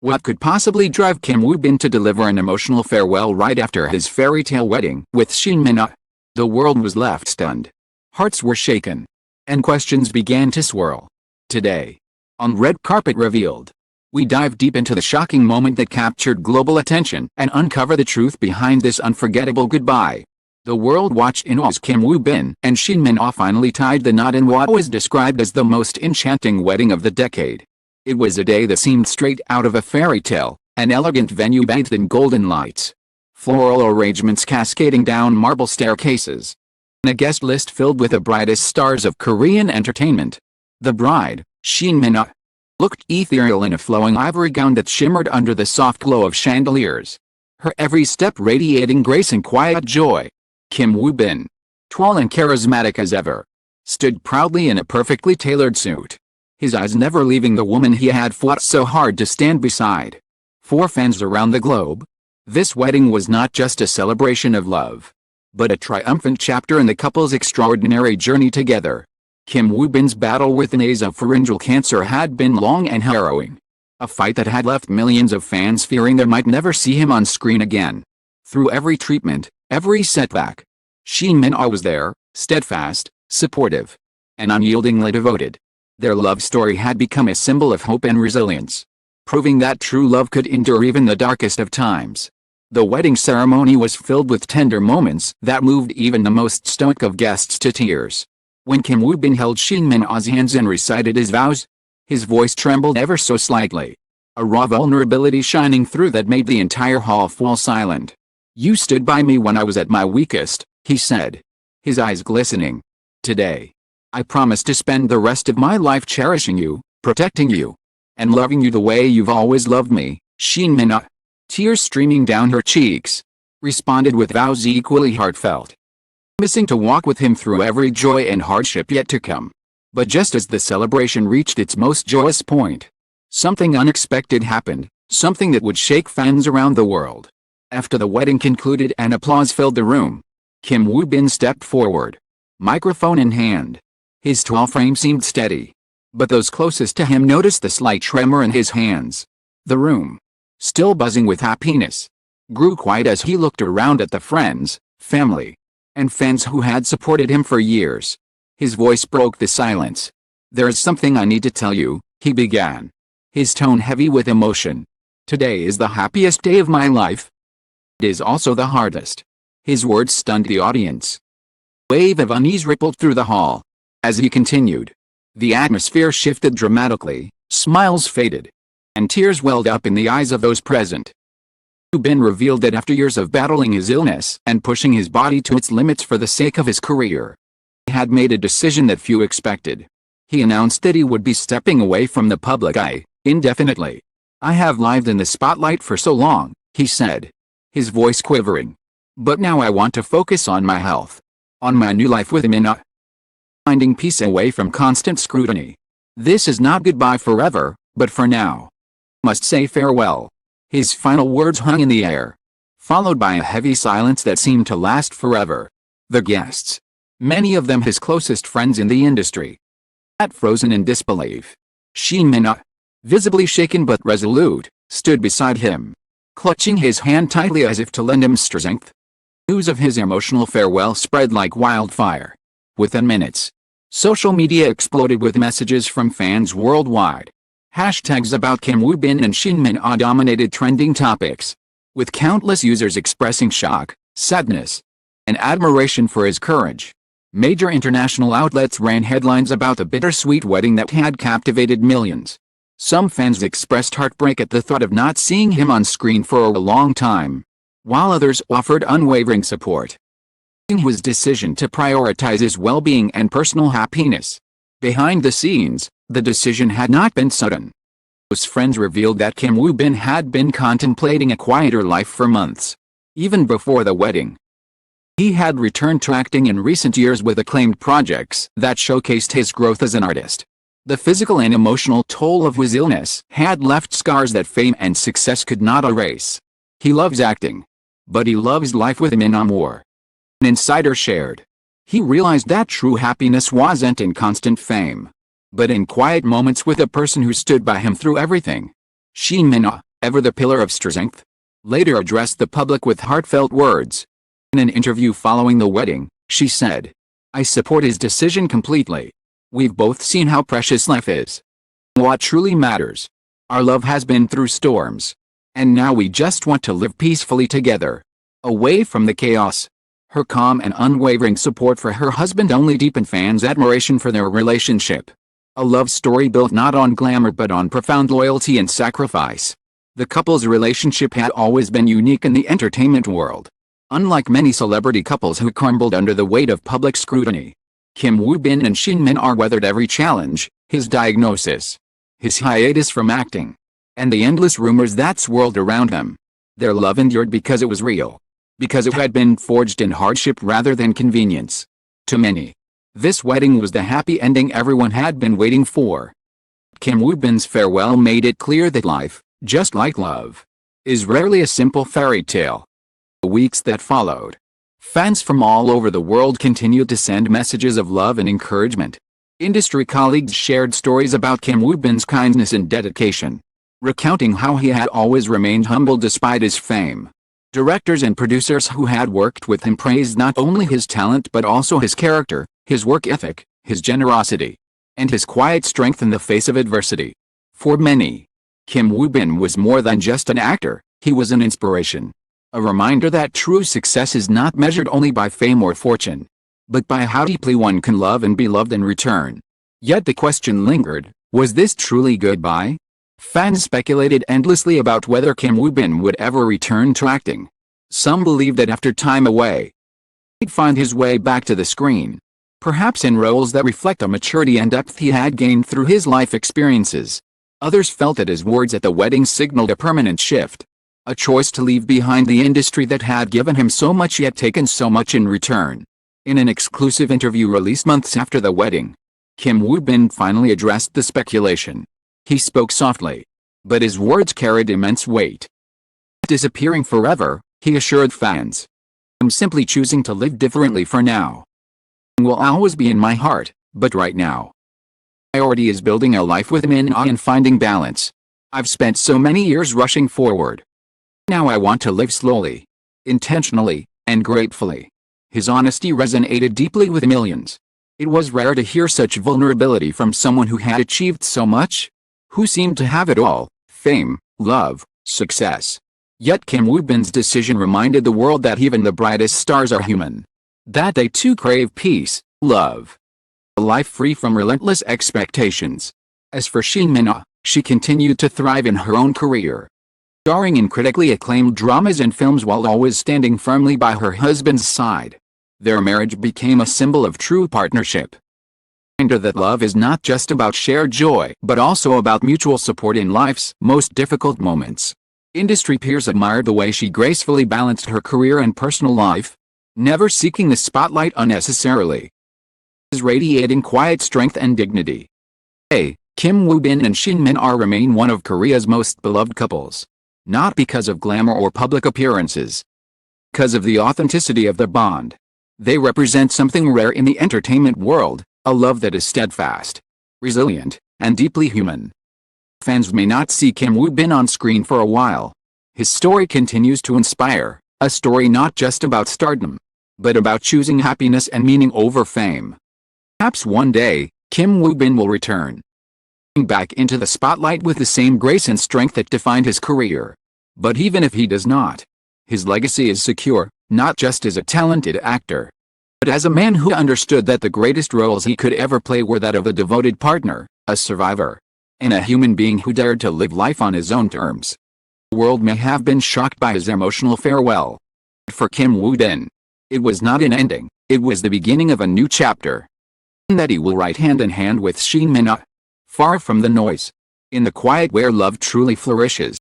What could possibly drive Kim Woo-bin to deliver an emotional farewell right after his fairytale wedding with Shin Min Ah? The world was left stunned. Hearts were shaken. And questions began to swirl. Today, on Red Carpet Revealed, we dive deep into the shocking moment that captured global attention and uncover the truth behind this unforgettable goodbye. The world watched in awe as Kim Woo-bin and Shin Min Ah finally tied the knot in what was described as the most enchanting wedding of the decade. It was a day that seemed straight out of a fairy tale, an elegant venue bathed in golden lights, floral arrangements cascading down marble staircases, and a guest list filled with the brightest stars of Korean entertainment. The bride, Shin Min Ah, looked ethereal in a flowing ivory gown that shimmered under the soft glow of chandeliers, her every step radiating grace and quiet joy. Kim Woo-bin, tall and charismatic as ever, stood proudly in a perfectly tailored suit, his eyes never leaving the woman he had fought so hard to stand beside. For fans around the globe, this wedding was not just a celebration of love, but a triumphant chapter in the couple's extraordinary journey together. Kim Woo-bin's battle with nasopharyngeal cancer had been long and harrowing, a fight that had left millions of fans fearing they might never see him on screen again. Through every treatment, every setback, Shin Min Ah was there, steadfast, supportive, and unyieldingly devoted. Their love story had become a symbol of hope and resilience, proving that true love could endure even the darkest of times. The wedding ceremony was filled with tender moments that moved even the most stoic of guests to tears. When Kim Woo-bin held Shin Min Ah's hands and recited his vows, his voice trembled ever so slightly, a raw vulnerability shining through that made the entire hall fall silent. "You stood by me when I was at my weakest," he said, his eyes glistening. "Today, I promise to spend the rest of my life cherishing you, protecting you, and loving you the way you've always loved me." Shin Min Ah, tears streaming down her cheeks, responded with vows equally heartfelt, promising to walk with him through every joy and hardship yet to come. But just as the celebration reached its most joyous point, something unexpected happened, something that would shake fans around the world. After the wedding concluded and applause filled the room, Kim Woo-bin stepped forward, microphone in hand. His tall frame seemed steady, but those closest to him noticed the slight tremor in his hands. The room, still buzzing with happiness, grew quiet as he looked around at the friends, family, and fans who had supported him for years. His voice broke the silence. "There is something I need to tell you," he began, his tone heavy with emotion. "Today is the happiest day of my life. It is also the hardest." His words stunned the audience. A wave of unease rippled through the hall. As he continued, the atmosphere shifted dramatically, smiles faded, and tears welled up in the eyes of those present. Woo-bin revealed that after years of battling his illness and pushing his body to its limits for the sake of his career, he had made a decision that few expected. He announced that he would be stepping away from the public eye, indefinitely. "I have lived in the spotlight for so long," he said, his voice quivering. "But now I want to focus on my health, on my new life with Min Ah, finding peace away from constant scrutiny. This is not goodbye forever, but for now, I must say farewell." His final words hung in the air, followed by a heavy silence that seemed to last forever. The guests, many of them his closest friends in the industry, sat frozen in disbelief. Shin Min Ah, visibly shaken but resolute, stood beside him, clutching his hand tightly as if to lend him strength. News of his emotional farewell spread like wildfire. Within minutes, social media exploded with messages from fans worldwide. Hashtags about Kim Woo-bin and Shin Min Ah dominated trending topics, with countless users expressing shock, sadness, and admiration for his courage. Major international outlets ran headlines about the bittersweet wedding that had captivated millions. Some fans expressed heartbreak at the thought of not seeing him on screen for a long time, while others offered unwavering support in his decision to prioritize his well-being and personal happiness. Behind the scenes, the decision had not been sudden. Close friends revealed that Kim Woo-bin had been contemplating a quieter life for months. Even before the wedding, he had returned to acting in recent years with acclaimed projects that showcased his growth as an artist. The physical and emotional toll of his illness had left scars that fame and success could not erase. He loves acting, but he loves life with Min Ah more. An insider shared, he realized that true happiness wasn't in constant fame, but in quiet moments with a person who stood by him through everything. Shin Min Ah, ever the pillar of strength, later addressed the public with heartfelt words. In an interview following the wedding, she said, "I support his decision completely. We've both seen how precious life is. What truly matters. Our love has been through storms. And now we just want to live peacefully together, away from the chaos." Her calm and unwavering support for her husband only deepened fans' admiration for their relationship. A love story built not on glamour but on profound loyalty and sacrifice. The couple's relationship had always been unique in the entertainment world. Unlike many celebrity couples who crumbled under the weight of public scrutiny, Kim Woo-bin and Shin Min Ah weathered every challenge: his diagnosis, his hiatus from acting, and the endless rumors that swirled around them. Their love endured because it was real, because it had been forged in hardship rather than convenience. To many, this wedding was the happy ending everyone had been waiting for. Kim Woo-bin's farewell made it clear that life, just like love, is rarely a simple fairy tale. The weeks that followed, fans from all over the world continued to send messages of love and encouragement. Industry colleagues shared stories about Kim Woo-bin's kindness and dedication, recounting how he had always remained humble despite his fame. Directors and producers who had worked with him praised not only his talent but also his character, his work ethic, his generosity, and his quiet strength in the face of adversity. For many, Kim Woo-bin was more than just an actor. He was an inspiration. A reminder that true success is not measured only by fame or fortune, but by how deeply one can love and be loved in return. Yet the question lingered, was this truly goodbye? Fans speculated endlessly about whether Kim Woo-bin would ever return to acting. Some believed that after time away, he'd find his way back to the screen, perhaps in roles that reflect the maturity and depth he had gained through his life experiences. Others felt that his words at the wedding signaled a permanent shift, a choice to leave behind the industry that had given him so much yet taken so much in return. In an exclusive interview released months after the wedding, Kim Woo-bin finally addressed the speculation. He spoke softly, but his words carried immense weight. "Disappearing forever," he assured fans. "I'm simply choosing to live differently for now. Will always be in my heart, but right now, priority is building a life with Min Ah and finding balance. I've spent so many years rushing forward. Now I want to live slowly, intentionally, and gratefully." His honesty resonated deeply with millions. It was rare to hear such vulnerability from someone who had achieved so much, who seemed to have it all: fame, love, success. Yet Kim Woo-bin's decision reminded the world that even the brightest stars are human, that they too crave peace, love, a life free from relentless expectations. As for Shin Min Ah, she continued to thrive in her own career, starring in critically acclaimed dramas and films while always standing firmly by her husband's side. Their marriage became a symbol of true partnership, a reminder that love is not just about shared joy but also about mutual support in life's most difficult moments. Industry peers admired the way she gracefully balanced her career and personal life, never seeking the spotlight unnecessarily, radiating quiet strength and dignity. Today, Kim Woo-bin and Shin Min Ah remain one of Korea's most beloved couples, not because of glamour or public appearances, because of the authenticity of their bond. They represent something rare in the entertainment world, a love that is steadfast, resilient, and deeply human. Fans may not see Kim Woo-bin on screen for a while. His story continues to inspire, a story not just about stardom, but about choosing happiness and meaning over fame. Perhaps one day, Kim Woo-bin will return back into the spotlight with the same grace and strength that defined his career. But even if he does not, his legacy is secure, not just as a talented actor, but as a man who understood that the greatest roles he could ever play were that of a devoted partner, a survivor, and a human being who dared to live life on his own terms. The world may have been shocked by his emotional farewell. But for Kim Woo-bin, it was not an ending, it was the beginning of a new chapter, that he will write hand in hand with Shin Min Ah, far from the noise, in the quiet where love truly flourishes.